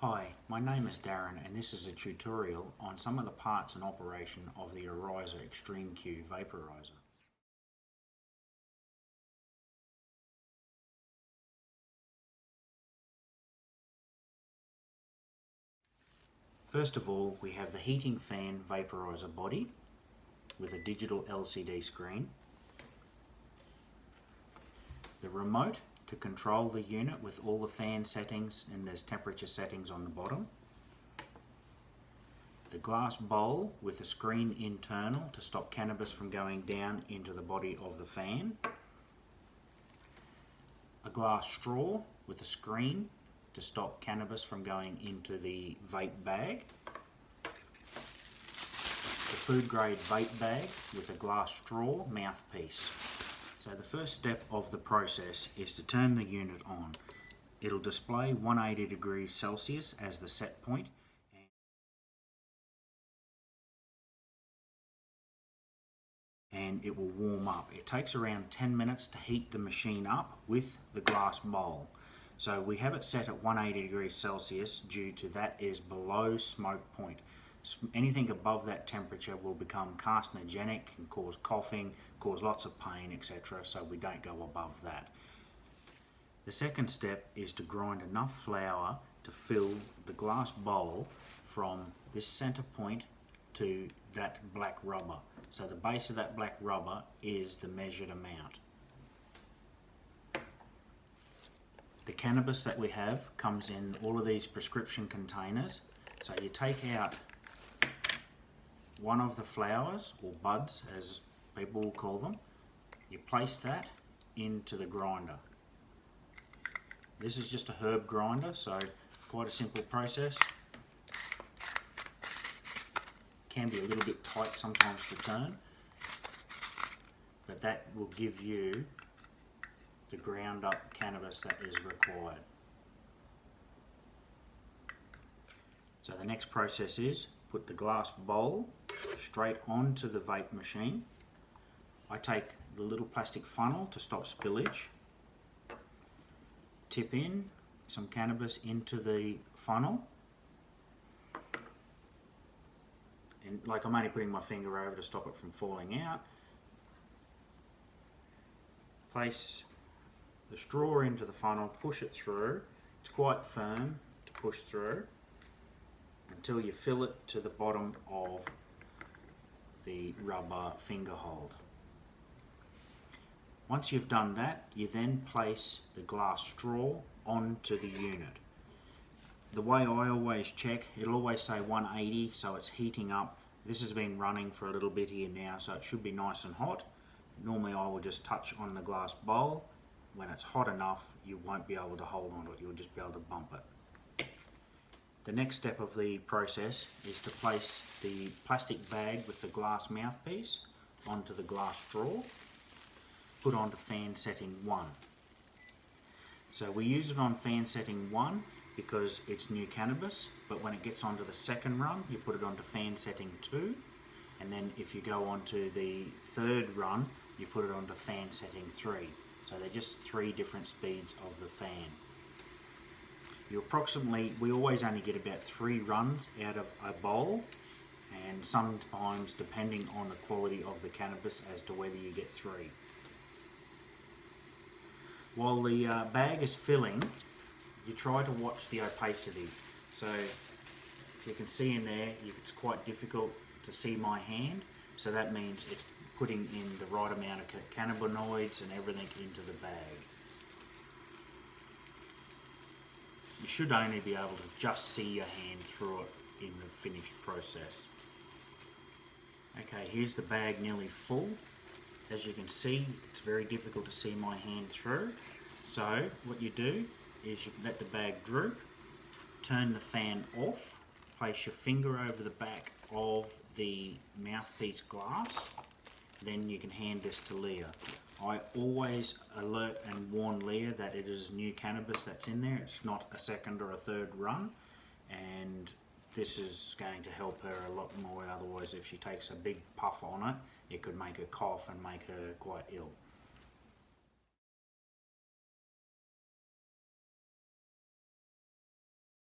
Hi, my name is Darren and this is a tutorial on some of the parts and operation of the Arizer Extreme Q vaporizer. First of all, we have the heating fan vaporizer body with a digital LCD screen, the remote to control the unit with all the fan settings, and there's temperature settings on the bottom, the glass bowl with a screen internal to stop cannabis from going down into the body of the fan, a glass straw with a screen to stop cannabis from going into the vape bag, the food grade vape bag with a glass straw mouthpiece. So the first step of the process is to turn the unit on. It'll display 180 degrees Celsius as the set point, and it will warm up. It takes around 10 minutes to heat the machine up with the glass bowl. So we have it set at 180 degrees Celsius due to that is below smoke point. Anything above that temperature will become carcinogenic and cause coughing, cause lots of pain, etc. So we don't go above that. The second step is to grind enough flour to fill the glass bowl from this center point to that black rubber. So the base of that black rubber is the measured amount. The cannabis that we have comes in all of these prescription containers. So you take out one of the flowers, or buds as people will call them, you place that into the grinder. This is just a herb grinder, so quite a simple process. Can be a little bit tight sometimes to turn, but that will give you the ground up cannabis that is required. So the next process is put the glass bowl straight onto the vape machine. I take the little plastic funnel to stop spillage, tip in some cannabis into the funnel, and like I'm only putting my finger over to stop it from falling out. Place the straw into the funnel, push it through. It's quite firm to push through until you fill it to the bottom of the rubber finger hold. Once you've done that, you then place the glass straw onto the unit. The way I always check, it'll always say 180, so it's heating up. This has been running for a little bit here now, so it should be nice and hot. Normally I will just touch on the glass bowl. When it's hot enough, you won't be able to hold on to it, you'll just be able to bump it. The next step of the process is to place the plastic bag with the glass mouthpiece onto the glass straw, put onto fan setting 1. So we use it on fan setting 1 because it's new cannabis, but when it gets onto the second run, you put it onto fan setting 2, and then if you go onto the third run, you put it onto fan setting 3. So they're just 3 different speeds of the fan. We always only get about 3 runs out of a bowl, and sometimes depending on the quality of the cannabis as to whether you get 3. While the bag is filling, you try to watch the opacity. So if you can see in there, it's quite difficult to see my hand, so that means it's putting in the right amount of cannabinoids and everything into the bag. You should only be able to just see your hand through it in the finished process. Okay, here's the bag nearly full. As you can see, it's very difficult to see my hand through. So what you do is you let the bag droop, turn the fan off, place your finger over the back of the mouthpiece glass, then you can hand this to Leah. I always alert and warn Leah that it is new cannabis that's in there. It's not a second or a third run, and this is going to help her a lot more. Otherwise, if she takes a big puff on it, it could make her cough and make her quite ill.